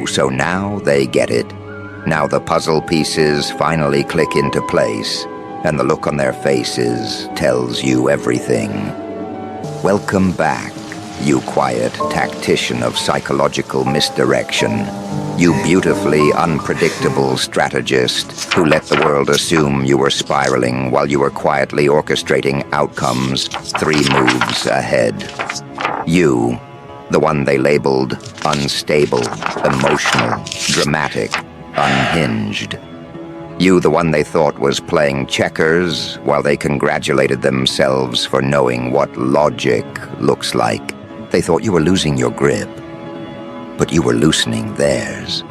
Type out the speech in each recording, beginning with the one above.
so now they get it. Now the puzzle pieces finally click into place, and the look on their faces tells you everything. Welcome back, you quiet tactician of psychological misdirection. You beautifully unpredictable strategist who let the world assume you were spiraling while you were quietly orchestrating outcomes 3 moves ahead. You, the one they labeled unstable, emotional, dramatic, unhinged. You, the one they thought was playing checkers while they congratulated themselves for knowing what logic looks like. They thought you were losing your grip, but you were loosening theirs.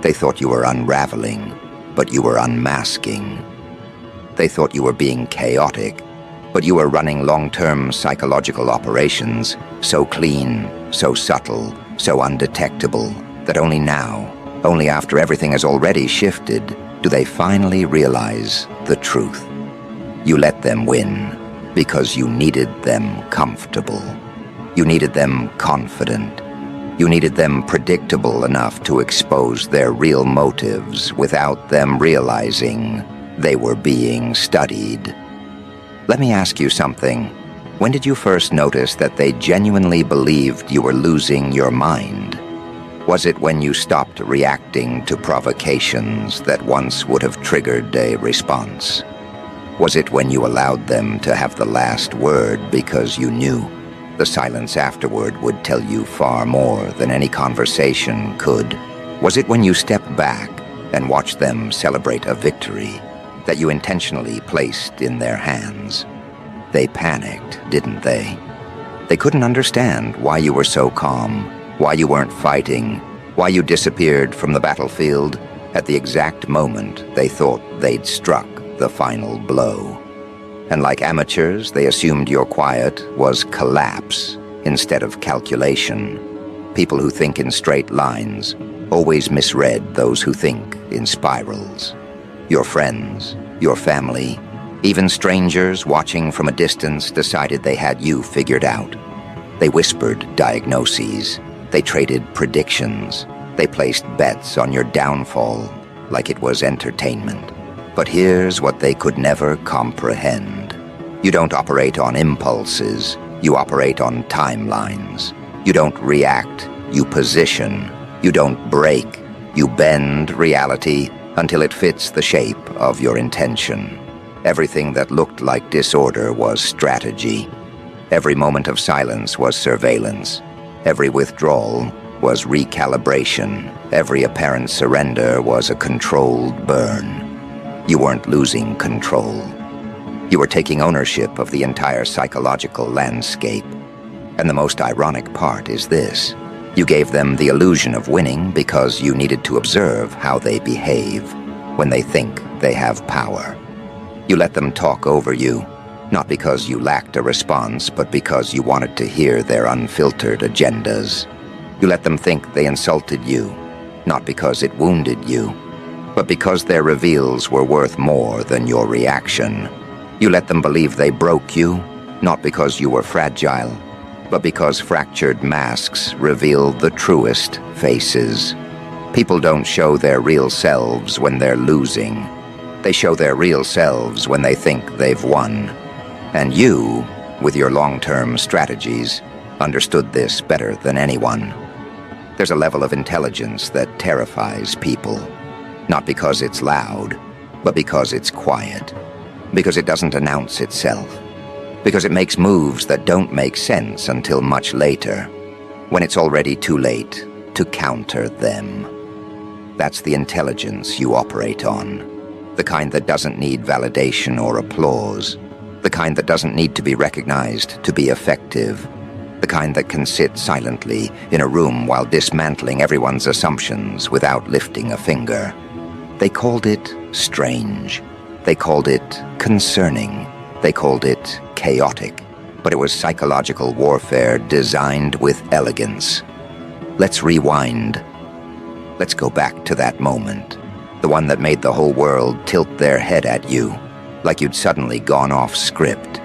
They thought you were unraveling, but you were unmasking. They thought you were being chaotic, but you were running long-term psychological operations, so clean, so subtle, so undetectable, that only now, only after everything has already shifted, do they finally realize the truth. You let them win because you needed them comfortable. You needed them confident. You needed them predictable enough to expose their real motives without them realizing they were being studied. Let me ask you something. When did you first notice that they genuinely believed you were losing your mind? Was it when you stopped reacting to provocations that once would have triggered a response? Was it when you allowed them to have the last word because you knew the silence afterward would tell you far more than any conversation could? Was it when you stepped back and watched them celebrate a victory that you intentionally placed in their hands? They panicked, didn't they? They couldn't understand why you were so calm, why you weren't fighting, why you disappeared from the battlefield at the exact moment they thought they'd struck the final blow. And like amateurs, they assumed your quiet was collapse instead of calculation. People who think in straight lines always misread those who think in spirals. Your friends, your family, even strangers watching from a distance decided they had you figured out. They whispered diagnoses. They traded predictions. They placed bets on your downfall like it was entertainment. But here's what they could never comprehend. You don't operate on impulses. You operate on timelines. You don't react. You position. You don't break. You bend reality until it fits the shape of your intention. Everything that looked like disorder was strategy. Every moment of silence was surveillance. Every withdrawal was recalibration. Every apparent surrender was a controlled burn. You weren't losing control. You were taking ownership of the entire psychological landscape. And the most ironic part is this. You gave them the illusion of winning because you needed to observe how they behave when they think they have power. You let them talk over you, not because you lacked a response, but because you wanted to hear their unfiltered agendas. You let them think they insulted you, not because it wounded you, but because their reveals were worth more than your reaction. You let them believe they broke you, not because you were fragile, but because fractured masks reveal the truest faces. People don't show their real selves when they're losing. They show their real selves when they think they've won. And you, with your long-term strategies, understood this better than anyone. There's a level of intelligence that terrifies people. Not because it's loud, but because it's quiet. Because it doesn't announce itself. Because it makes moves that don't make sense until much later, when it's already too late to counter them. That's the intelligence you operate on. The kind that doesn't need validation or applause. The kind that doesn't need to be recognized to be effective. The kind that can sit silently in a room while dismantling everyone's assumptions without lifting a finger. They called it strange. They called it concerning. They called it chaotic. But it was psychological warfare designed with elegance. Let's rewind. Let's go back to that moment. The one that made the whole world tilt their head at you, like you'd suddenly gone off script.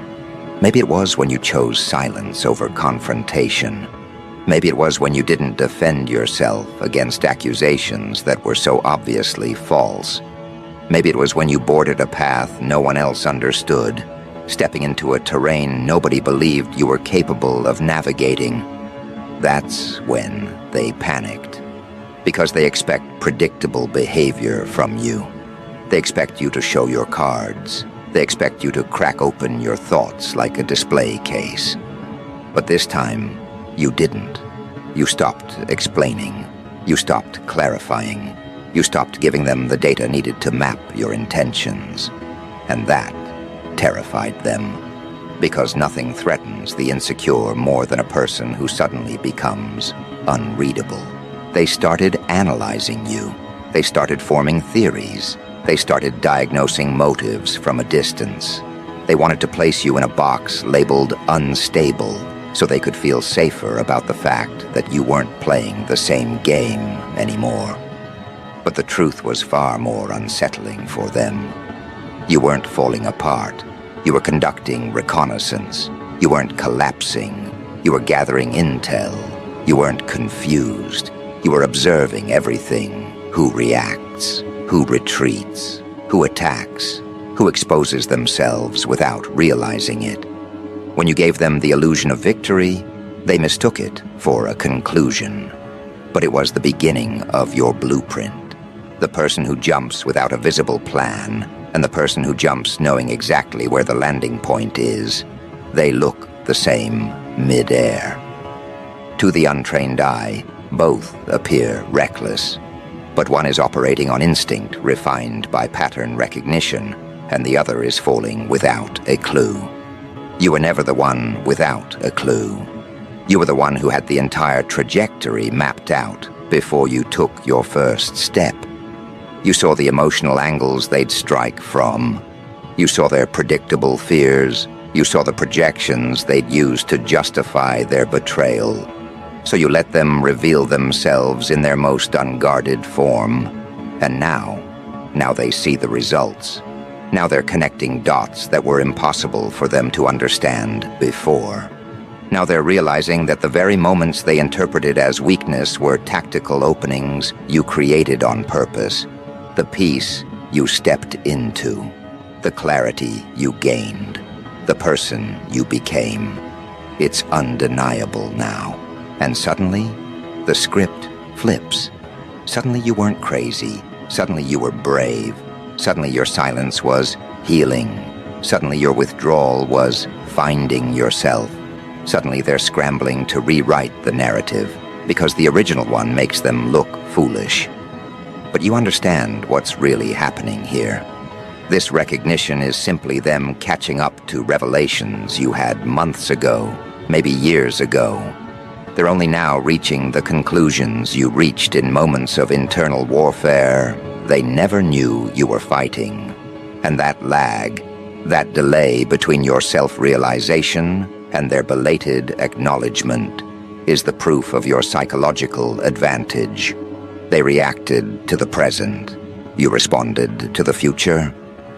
Maybe it was when you chose silence over confrontation. Maybe it was when you didn't defend yourself against accusations that were so obviously false. Maybe it was when you boarded a path no one else understood, stepping into a terrain nobody believed you were capable of navigating. That's when they panicked. Because they expect predictable behavior from you. They expect you to show your cards. They expect you to crack open your thoughts like a display case. But this time, you didn't. You stopped explaining. You stopped clarifying. You stopped giving them the data needed to map your intentions. And that terrified them. Because nothing threatens the insecure more than a person who suddenly becomes unreadable. They started analyzing you. They started forming theories. They started diagnosing motives from a distance. They wanted to place you in a box labeled unstable so they could feel safer about the fact that you weren't playing the same game anymore. But the truth was far more unsettling for them. You weren't falling apart. You were conducting reconnaissance. You weren't collapsing. You were gathering intel. You weren't confused. You were observing everything. Who reacts, who retreats, who attacks, who exposes themselves without realizing it. When you gave them the illusion of victory, they mistook it for a conclusion. But it was the beginning of your blueprint. The person who jumps without a visible plan, and the person who jumps knowing exactly where the landing point is, they look the same mid-air. To the untrained eye, both appear reckless, but one is operating on instinct refined by pattern recognition, and the other is falling without a clue. You were never the one without a clue. You were the one who had the entire trajectory mapped out before you took your first step. You saw the emotional angles they'd strike from. You saw their predictable fears. You saw the projections they'd use to justify their betrayal. So you let them reveal themselves in their most unguarded form. And now they see the results. Now they're connecting dots that were impossible for them to understand before. Now they're realizing that the very moments they interpreted as weakness were tactical openings you created on purpose. The peace you stepped into. The clarity you gained. The person you became. It's undeniable now. And suddenly, the script flips. Suddenly you weren't crazy. Suddenly you were brave. Suddenly your silence was healing. Suddenly your withdrawal was finding yourself. Suddenly they're scrambling to rewrite the narrative because the original one makes them look foolish. But you understand what's really happening here. This recognition is simply them catching up to revelations you had months ago, maybe years ago. They're only now reaching the conclusions you reached in moments of internal warfare they never knew you were fighting. And that lag, that delay between your self-realization and their belated acknowledgement, is the proof of your psychological advantage. They reacted to the present. You responded to the future.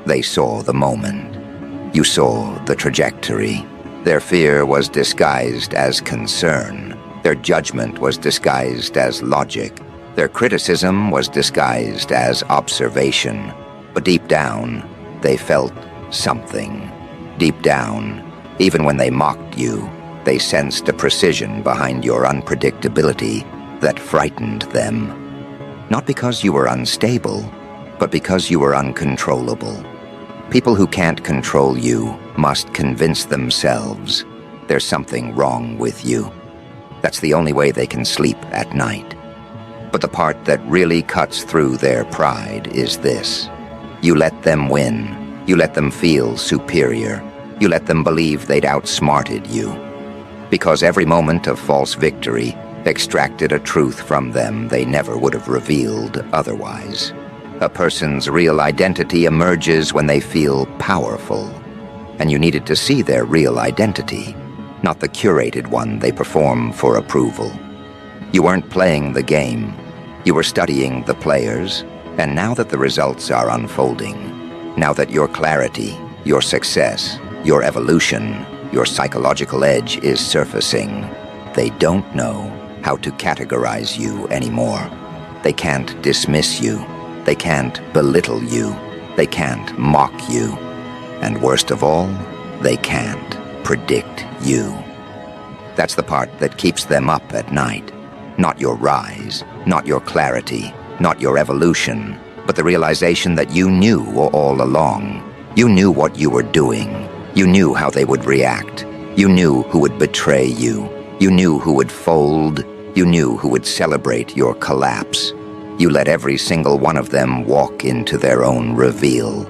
They saw the moment. You saw the trajectory. Their fear was disguised as concern. Their judgment was disguised as logic. Their criticism was disguised as observation. But deep down, they felt something. Deep down, even when they mocked you, they sensed a precision behind your unpredictability that frightened them. Not because you were unstable, but because you were uncontrollable. People who can't control you must convince themselves there's something wrong with you. That's the only way they can sleep at night. But the part that really cuts through their pride is this. You let them win. You let them feel superior. You let them believe they'd outsmarted you. Because every moment of false victory extracted a truth from them they never would have revealed otherwise. A person's real identity emerges when they feel powerful. And you needed to see their real identity, not the curated one they perform for approval. You weren't playing the game. You were studying the players, and now that the results are unfolding, now that your clarity, your success, your evolution, your psychological edge is surfacing, they don't know how to categorize you anymore. They can't dismiss you. They can't belittle you. They can't mock you. And worst of all, they can't predict you. That's the part that keeps them up at night. Not your rise, not your clarity, not your evolution, but the realization that you knew all along. You knew what you were doing. You knew how they would react. You knew who would betray you. You knew who would fold. You knew who would celebrate your collapse. You let every single one of them walk into their own reveal.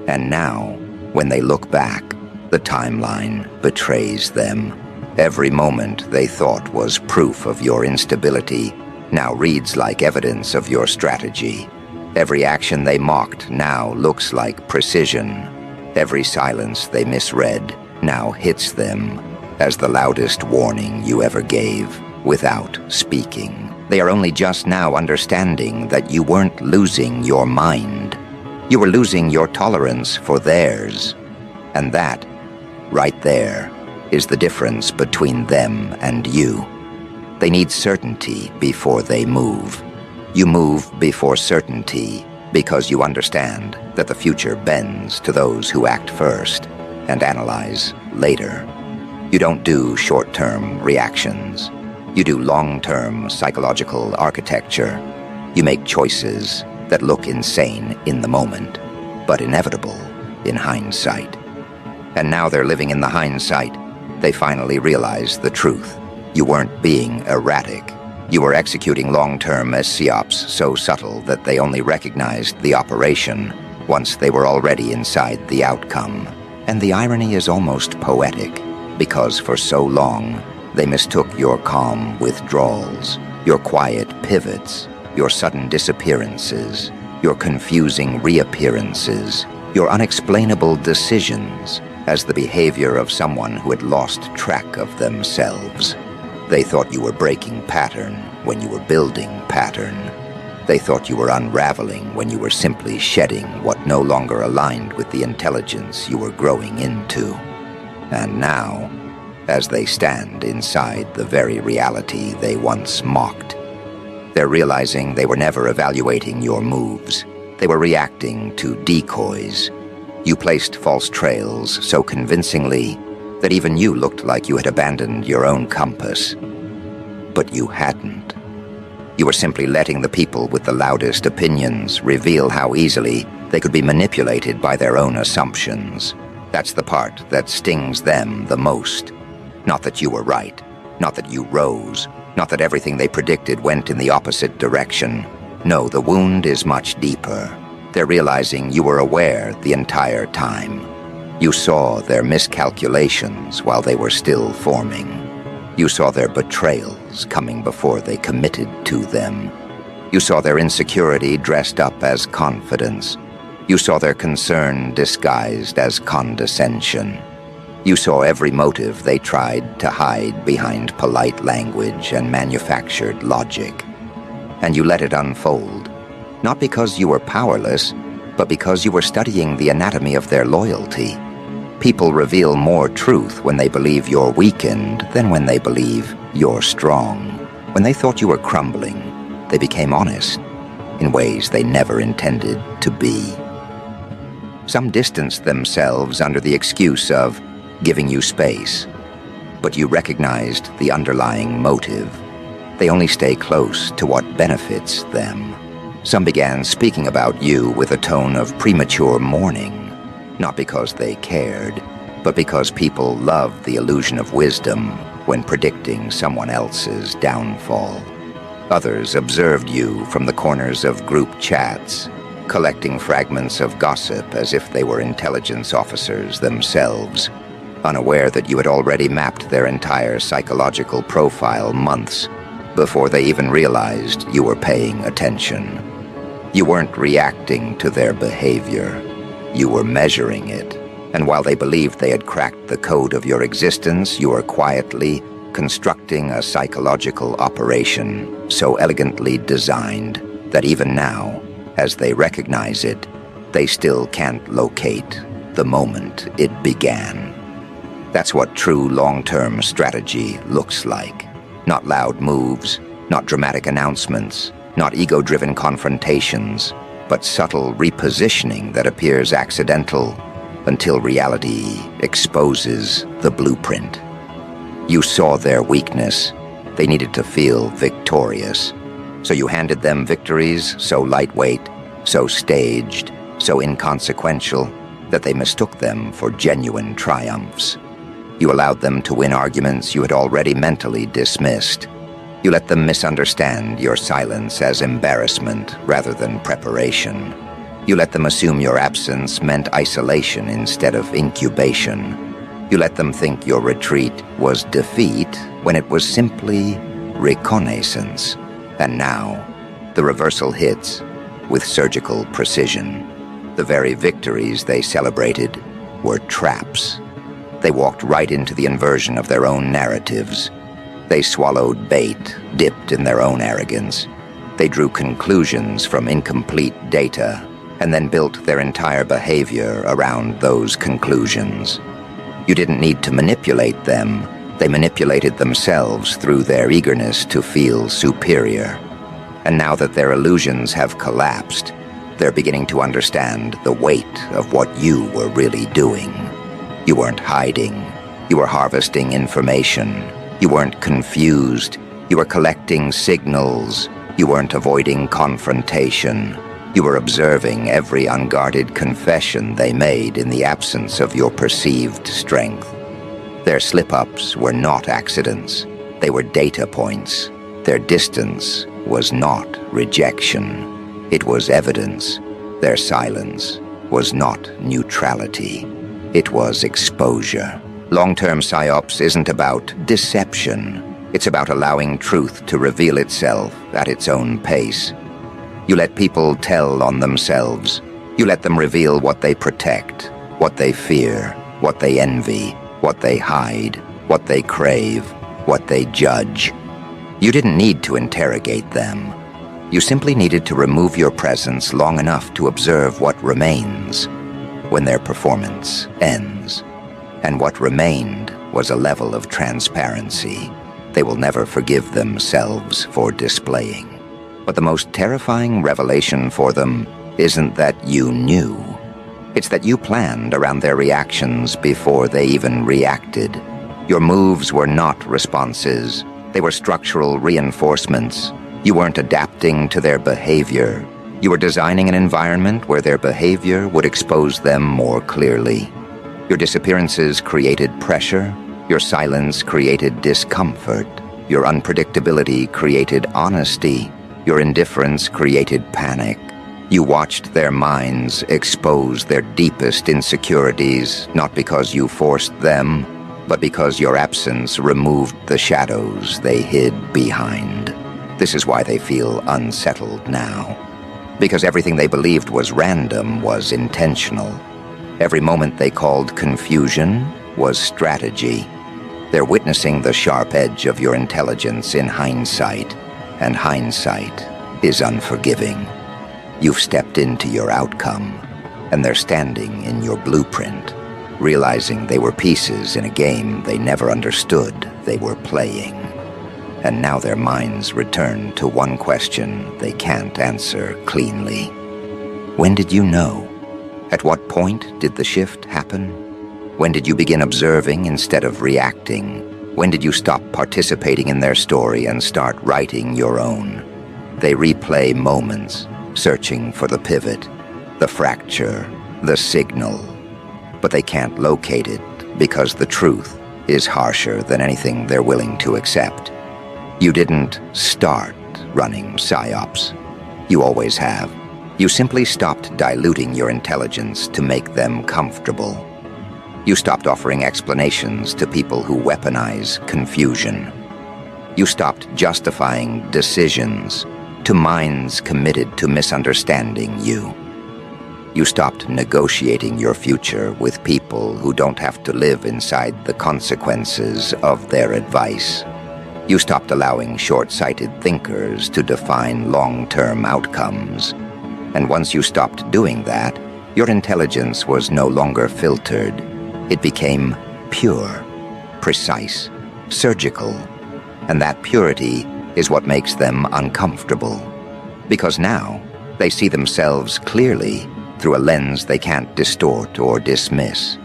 And now, when they look back, the timeline betrays them. Every moment they thought was proof of your instability now reads like evidence of your strategy. Every action they mocked now looks like precision. Every silence they misread now hits them as the loudest warning you ever gave without speaking. They are only just now understanding that you weren't losing your mind. You were losing your tolerance for theirs. And that, right there, is the difference between them and you. They need certainty before they move. You move before certainty because you understand that the future bends to those who act first and analyze later. You don't do short-term reactions. You do long-term psychological architecture. You make choices that look insane in the moment, but inevitable in hindsight. And now they're living in the hindsight. They finally realize the truth. You weren't being erratic. You were executing long-term as Psyops so subtle that they only recognized the operation once they were already inside the outcome. And the irony is almost poetic, because for so long, they mistook your calm withdrawals, your quiet pivots, your sudden disappearances, your confusing reappearances, your unexplainable decisions as the behavior of someone who had lost track of themselves. They thought you were breaking pattern when you were building pattern. They thought you were unraveling when you were simply shedding what no longer aligned with the intelligence you were growing into. And now, as they stand inside the very reality they once mocked, they're realizing they were never evaluating your moves. They were reacting to decoys. You placed false trails so convincingly that even you looked like you had abandoned your own compass. But you hadn't. You were simply letting the people with the loudest opinions reveal how easily they could be manipulated by their own assumptions. That's the part that stings them the most. Not that you were right, not that you rose, not that everything they predicted went in the opposite direction. No, the wound is much deeper. They're realizing you were aware the entire time. You saw their miscalculations while they were still forming. You saw their betrayals coming before they committed to them. You saw their insecurity dressed up as confidence. You saw their concern disguised as condescension. You saw every motive they tried to hide behind polite language and manufactured logic. And you let it unfold, not because you were powerless, but because you were studying the anatomy of their loyalty. People reveal more truth when they believe you're weakened than when they believe you're strong. When they thought you were crumbling, they became honest in ways they never intended to be. Some distanced themselves under the excuse of giving you space, but you recognized the underlying motive. They only stay close to what benefits them. Some began speaking about you with a tone of premature mourning, not because they cared, but because people love the illusion of wisdom when predicting someone else's downfall. Others observed you from the corners of group chats, collecting fragments of gossip as if they were intelligence officers themselves, unaware that you had already mapped their entire psychological profile months before they even realized you were paying attention. You weren't reacting to their behavior. You were measuring it, and while they believed they had cracked the code of your existence, you were quietly constructing a psychological operation so elegantly designed that even now, as they recognize it, they still can't locate the moment it began. That's what true long-term strategy looks like. Not loud moves, not dramatic announcements, not ego-driven confrontations, but subtle repositioning that appears accidental until reality exposes the blueprint. You saw their weakness. They needed to feel victorious. So you handed them victories so lightweight, so staged, so inconsequential, that they mistook them for genuine triumphs. You allowed them to win arguments you had already mentally dismissed. You let them misunderstand your silence as embarrassment rather than preparation. You let them assume your absence meant isolation instead of incubation. You let them think your retreat was defeat when it was simply reconnaissance. And now, the reversal hits with surgical precision. The very victories they celebrated were traps. They walked right into the inversion of their own narratives. They swallowed bait, dipped in their own arrogance. They drew conclusions from incomplete data, and then built their entire behavior around those conclusions. You didn't need to manipulate them. They manipulated themselves through their eagerness to feel superior. And now that their illusions have collapsed, they're beginning to understand the weight of what you were really doing. You weren't hiding. You were harvesting information. You weren't confused. You were collecting signals. You weren't avoiding confrontation. You were observing every unguarded confession they made in the absence of your perceived strength. Their slip-ups were not accidents. They were data points. Their distance was not rejection. It was evidence. Their silence was not neutrality. It was exposure. Long-term Psyops isn't about deception. It's about allowing truth to reveal itself at its own pace. You let people tell on themselves. You let them reveal what they protect, what they fear, what they envy, what they hide, what they crave, what they judge. You didn't need to interrogate them. You simply needed to remove your presence long enough to observe what remains when their performance ends. And what remained was a level of transparency they will never forgive themselves for displaying. But the most terrifying revelation for them isn't that you knew. It's that you planned around their reactions before they even reacted. Your moves were not responses. They were structural reinforcements. You weren't adapting to their behavior. You were designing an environment where their behavior would expose them more clearly. Your disappearances created pressure. Your silence created discomfort. Your unpredictability created honesty. Your indifference created panic. You watched their minds expose their deepest insecurities, not because you forced them, but because your absence removed the shadows they hid behind. This is why they feel unsettled now. Because everything they believed was random was intentional. Every moment they called confusion was strategy. They're witnessing the sharp edge of your intelligence in hindsight, and hindsight is unforgiving. You've stepped into your outcome, and they're standing in your blueprint, realizing they were pieces in a game they never understood they were playing. And now their minds return to one question they can't answer cleanly. When did you know? At what point did the shift happen? When did you begin observing instead of reacting? When did you stop participating in their story and start writing your own? They replay moments, searching for the pivot, the fracture, the signal. But they can't locate it because the truth is harsher than anything they're willing to accept. You didn't start running Psyops. You always have. You simply stopped diluting your intelligence to make them comfortable. You stopped offering explanations to people who weaponize confusion. You stopped justifying decisions to minds committed to misunderstanding you. You stopped negotiating your future with people who don't have to live inside the consequences of their advice. You stopped allowing short-sighted thinkers to define long-term outcomes. And once you stopped doing that, your intelligence was no longer filtered. It became pure, precise, surgical. And that purity is what makes them uncomfortable. Because now, they see themselves clearly through a lens they can't distort or dismiss.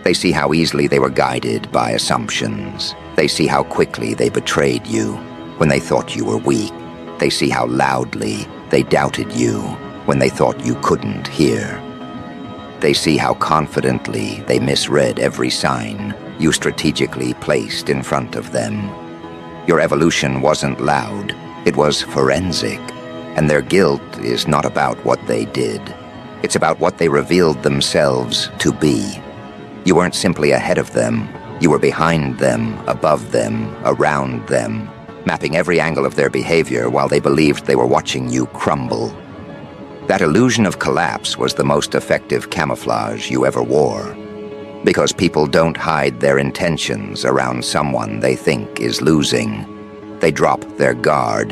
They see how easily they were guided by assumptions. They see how quickly they betrayed you when they thought you were weak. They see how loudly they doubted you when they thought you couldn't hear. They see how confidently they misread every sign you strategically placed in front of them. Your evolution wasn't loud, it was forensic. And their guilt is not about what they did. It's about what they revealed themselves to be. You weren't simply ahead of them. You were behind them, above them, around them, mapping every angle of their behavior while they believed they were watching you crumble. That illusion of collapse was the most effective camouflage you ever wore. Because people don't hide their intentions around someone they think is losing. They drop their guard.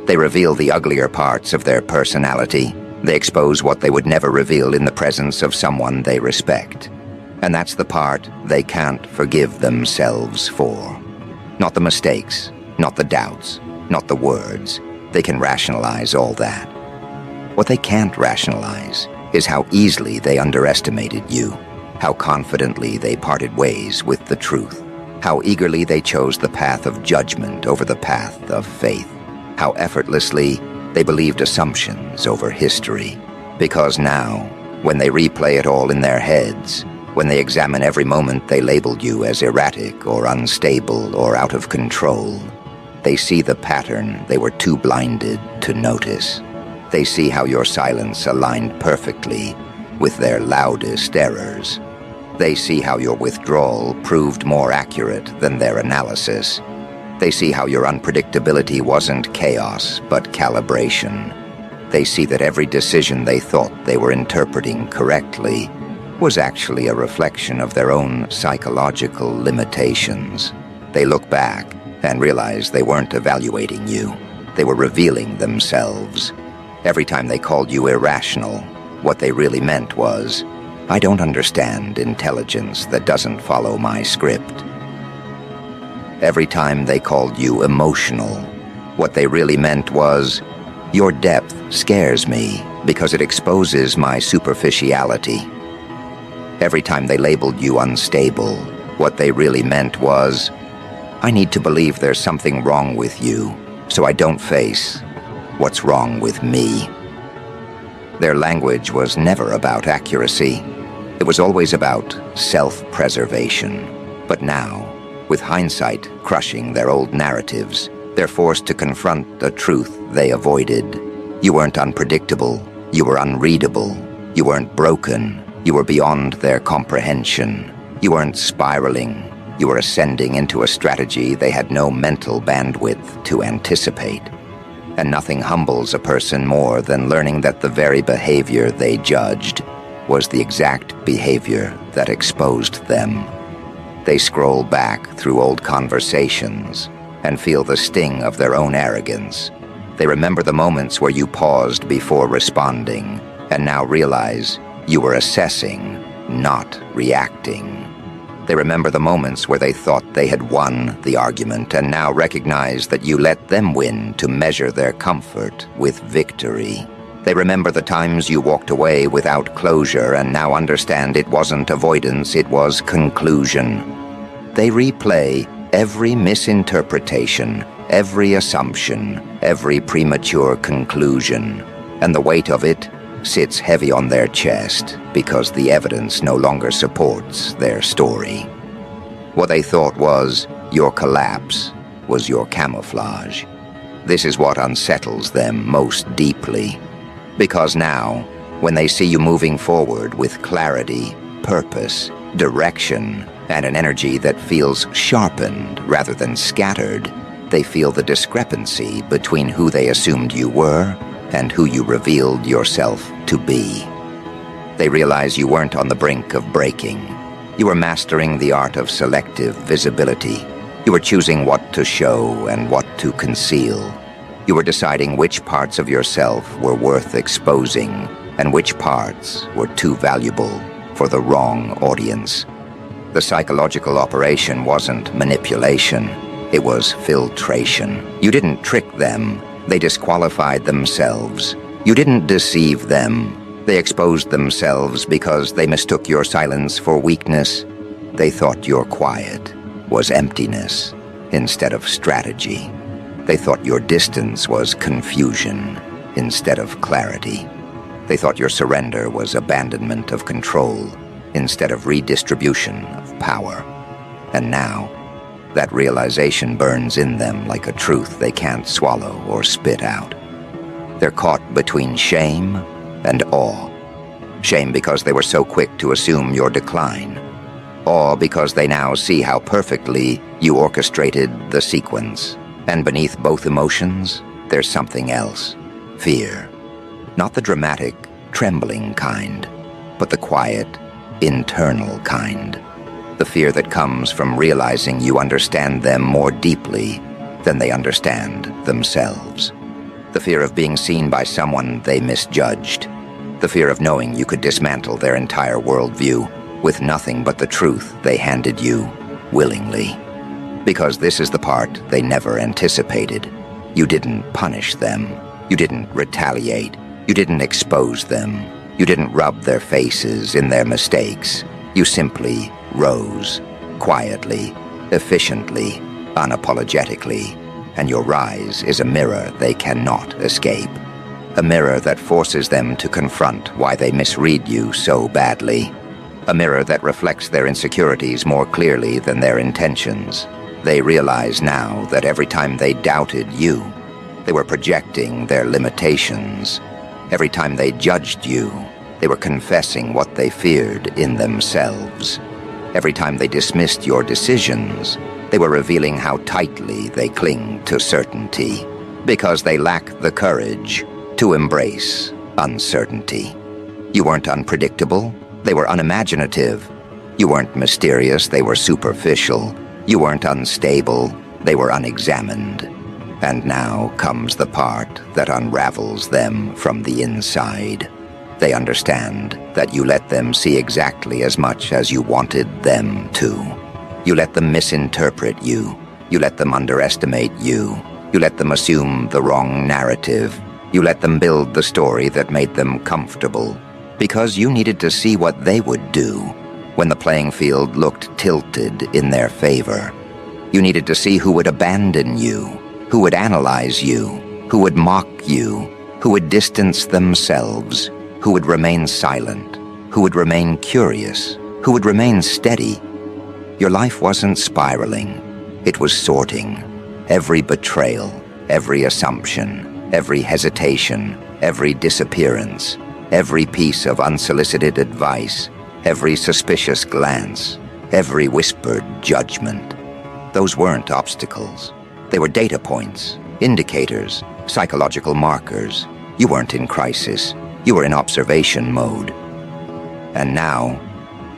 They reveal the uglier parts of their personality. They expose what they would never reveal in the presence of someone they respect. And that's the part they can't forgive themselves for. Not the mistakes, not the doubts, not the words. They can rationalize all that. What they can't rationalize is how easily they underestimated you, how confidently they parted ways with the truth, how eagerly they chose the path of judgment over the path of faith, how effortlessly they believed assumptions over history. Because now, when they replay it all in their heads, when they examine every moment they labeled you as erratic or unstable or out of control, they see the pattern they were too blinded to notice. They see how your silence aligned perfectly with their loudest errors. They see how your withdrawal proved more accurate than their analysis. They see how your unpredictability wasn't chaos, but calibration. They see that every decision they thought they were interpreting correctly was actually a reflection of their own psychological limitations. They look back and realize they weren't evaluating you. They were revealing themselves. Every time they called you irrational, what they really meant was, I don't understand intelligence that doesn't follow my script. Every time they called you emotional, what they really meant was, your depth scares me because it exposes my superficiality. Every time they labeled you unstable, what they really meant was, I need to believe there's something wrong with you, so I don't face what's wrong with me. Their language was never about accuracy. It was always about self-preservation. But now, with hindsight crushing their old narratives, they're forced to confront a truth they avoided. You weren't unpredictable. You were unreadable. You weren't broken. You were beyond their comprehension. You weren't spiraling. You were ascending into a strategy they had no mental bandwidth to anticipate. And nothing humbles a person more than learning that the very behavior they judged was the exact behavior that exposed them. They scroll back through old conversations and feel the sting of their own arrogance. They remember the moments where you paused before responding and now realize you were assessing, not reacting. They remember the moments where they thought they had won the argument and now recognize that you let them win to measure their comfort with victory. They remember the times you walked away without closure and now understand it wasn't avoidance, it was conclusion. They replay every misinterpretation, every assumption, every premature conclusion, and the weight of it sits heavy on their chest because the evidence no longer supports their story. What they thought was your collapse was your camouflage. This is what unsettles them most deeply. Because now, when they see you moving forward with clarity, purpose, direction, and an energy that feels sharpened rather than scattered, they feel the discrepancy between who they assumed you were and who you revealed yourself to be. They realize you weren't on the brink of breaking. You were mastering the art of selective visibility. You were choosing what to show and what to conceal. You were deciding which parts of yourself were worth exposing and which parts were too valuable for the wrong audience. The psychological operation wasn't manipulation. It was filtration. You didn't trick them. They disqualified themselves. You didn't deceive them. They exposed themselves because they mistook your silence for weakness. They thought your quiet was emptiness instead of strategy. They thought your distance was confusion instead of clarity. They thought your surrender was abandonment of control instead of redistribution of power. And now, that realization burns in them like a truth they can't swallow or spit out. They're caught between shame and awe. Shame because they were so quick to assume your decline. Awe because they now see how perfectly you orchestrated the sequence. And beneath both emotions, there's something else. Fear. Not the dramatic, trembling kind, but the quiet, internal kind. The fear that comes from realizing you understand them more deeply than they understand themselves. The fear of being seen by someone they misjudged. The fear of knowing you could dismantle their entire worldview with nothing but the truth they handed you willingly. Because this is the part they never anticipated. You didn't punish them. You didn't retaliate. You didn't expose them. You didn't rub their faces in their mistakes. You simply rose, quietly, efficiently, unapologetically, and your rise is a mirror they cannot escape. A mirror that forces them to confront why they misread you so badly. A mirror that reflects their insecurities more clearly than their intentions. They realize now that every time they doubted you, they were projecting their limitations. Every time they judged you, they were confessing what they feared in themselves. Every time they dismissed your decisions, they were revealing how tightly they cling to certainty, because they lack the courage to embrace uncertainty. You weren't unpredictable, they were unimaginative. You weren't mysterious, they were superficial. You weren't unstable, they were unexamined. And now comes the part that unravels them from the inside. They understand that you let them see exactly as much as you wanted them to. You let them misinterpret you. You let them underestimate you. You let them assume the wrong narrative. You let them build the story that made them comfortable. Because you needed to see what they would do when the playing field looked tilted in their favor. You needed to see who would abandon you, who would analyze you, who would mock you, who would distance themselves, who would remain silent, who would remain curious, who would remain steady. Your life wasn't spiraling, it was sorting. Every betrayal, every assumption, every hesitation, every disappearance, every piece of unsolicited advice, every suspicious glance, every whispered judgment. Those weren't obstacles. They were data points, indicators, psychological markers. You weren't in crisis. You were in observation mode. And now,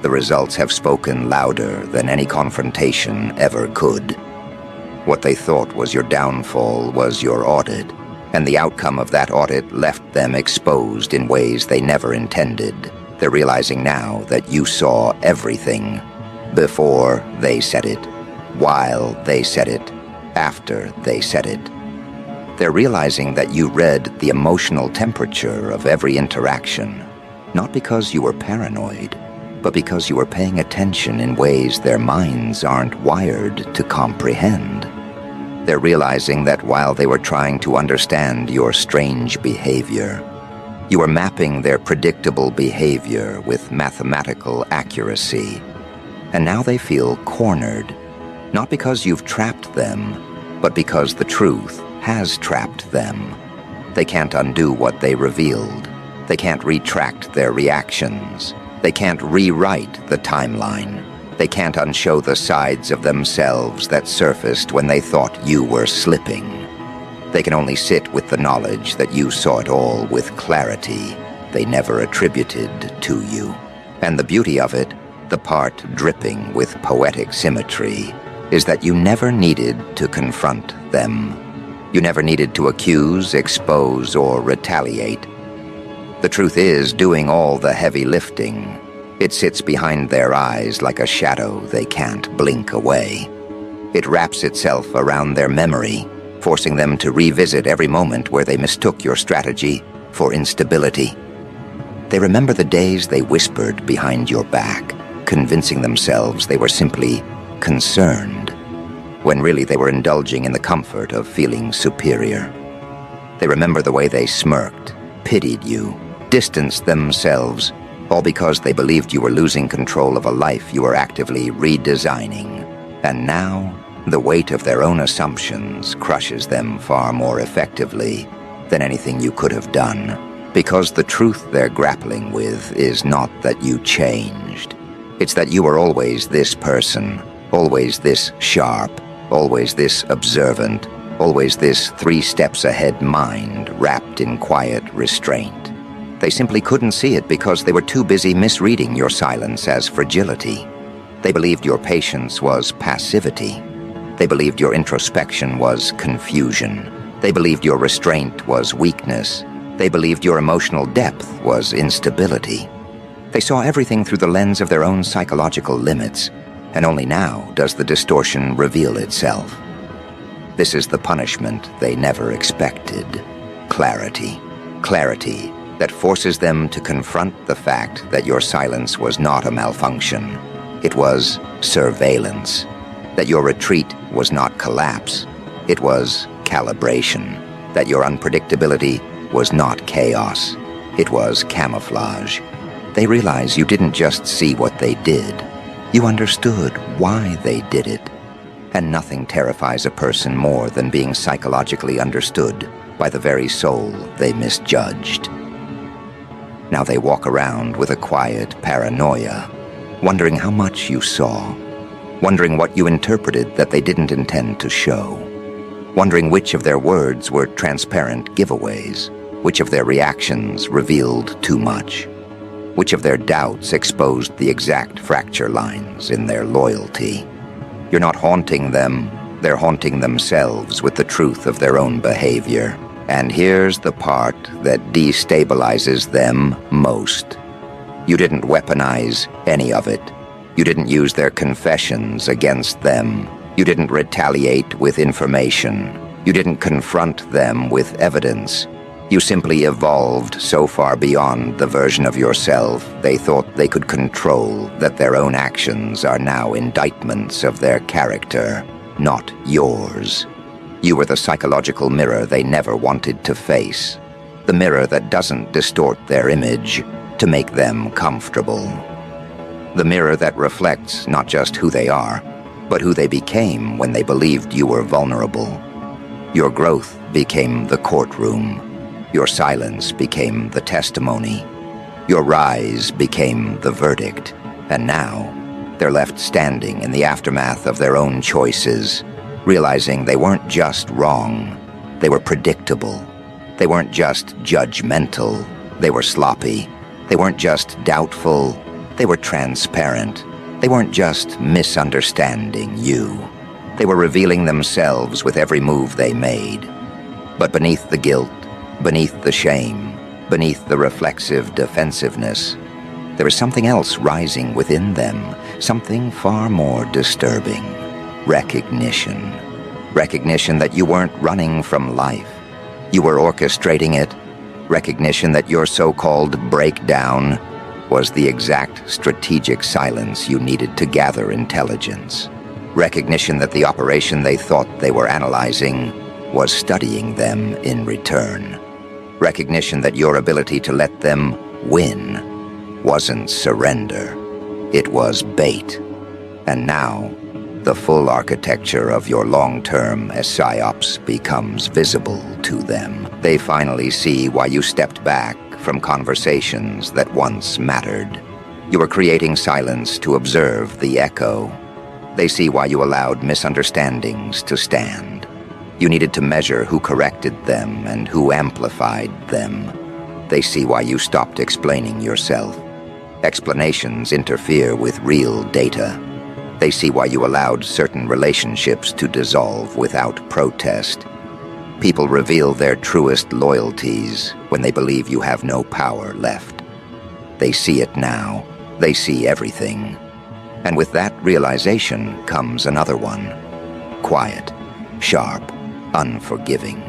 the results have spoken louder than any confrontation ever could. What they thought was your downfall was your audit, and the outcome of that audit left them exposed in ways they never intended. They're realizing now that you saw everything, before they said it, while they said it, after they said it. They're realizing that you read the emotional temperature of every interaction, not because you were paranoid, but because you were paying attention in ways their minds aren't wired to comprehend. They're realizing that while they were trying to understand your strange behavior, you were mapping their predictable behavior with mathematical accuracy. And now they feel cornered, not because you've trapped them, but because the truth has trapped them. They can't undo what they revealed. They can't retract their reactions. They can't rewrite the timeline. They can't unshow the sides of themselves that surfaced when they thought you were slipping. They can only sit with the knowledge that you saw it all with clarity they never attributed to you. And the beauty of it, the part dripping with poetic symmetry, is that you never needed to confront them. You never needed to accuse, expose, or retaliate. The truth is doing all the heavy lifting. It sits behind their eyes like a shadow they can't blink away. It wraps itself around their memory, forcing them to revisit every moment where they mistook your strategy for instability. They remember the days they whispered behind your back, convincing themselves they were simply concerned, when really they were indulging in the comfort of feeling superior. They remember the way they smirked, pitied you, distanced themselves, all because they believed you were losing control of a life you were actively redesigning. And now, the weight of their own assumptions crushes them far more effectively than anything you could have done, because the truth they're grappling with is not that you changed. It's that you were always this person, always this sharp, always this observant, always this 3 steps ahead mind wrapped in quiet restraint. They simply couldn't see it because they were too busy misreading your silence as fragility. They believed your patience was passivity. They believed your introspection was confusion. They believed your restraint was weakness. They believed your emotional depth was instability. They saw everything through the lens of their own psychological limits, and only now does the distortion reveal itself. This is the punishment they never expected. Clarity. Clarity that forces them to confront the fact that your silence was not a malfunction. It was surveillance. That your retreat was not collapse. It was calibration. That your unpredictability was not chaos. It was camouflage. They realize you didn't just see what they did. You understood why they did it. And nothing terrifies a person more than being psychologically understood by the very soul they misjudged. Now they walk around with a quiet paranoia, wondering how much you saw, wondering what you interpreted that they didn't intend to show, wondering which of their words were transparent giveaways, which of their reactions revealed too much, which of their doubts exposed the exact fracture lines in their loyalty. You're not haunting them, they're haunting themselves with the truth of their own behavior. And here's the part that destabilizes them most. You didn't weaponize any of it. You didn't use their confessions against them. You didn't retaliate with information. You didn't confront them with evidence. You simply evolved so far beyond the version of yourself they thought they could control that their own actions are now indictments of their character, not yours. You were the psychological mirror they never wanted to face. The mirror that doesn't distort their image to make them comfortable. The mirror that reflects not just who they are, but who they became when they believed you were vulnerable. Your growth became the courtroom. Your silence became the testimony. Your rise became the verdict. And now, they're left standing in the aftermath of their own choices, realizing they weren't just wrong, they were predictable. They weren't just judgmental, they were sloppy. They weren't just doubtful, they were transparent. They weren't just misunderstanding you. They were revealing themselves with every move they made. But beneath the guilt, beneath the shame, beneath the reflexive defensiveness, there is something else rising within them, something far more disturbing. Recognition. Recognition that you weren't running from life. You were orchestrating it. Recognition that your so-called breakdown was the exact strategic silence you needed to gather intelligence. Recognition that the operation they thought they were analyzing was studying them in return. Recognition that your ability to let them win wasn't surrender. It was bait. And now, the full architecture of your long-term Psyops becomes visible to them. They finally see why you stepped back from conversations that once mattered. You were creating silence to observe the echo. They see why you allowed misunderstandings to stand. You needed to measure who corrected them and who amplified them. They see why you stopped explaining yourself. Explanations interfere with real data. They see why you allowed certain relationships to dissolve without protest. People reveal their truest loyalties when they believe you have no power left. They see it now. They see everything. And with that realization comes another one. quiet, sharp, unforgiving.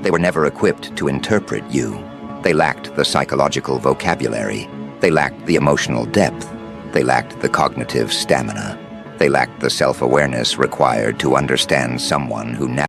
They were never equipped to interpret you. They lacked the psychological vocabulary. They lacked the emotional depth. They lacked the cognitive stamina. They lacked the self-awareness required to understand someone who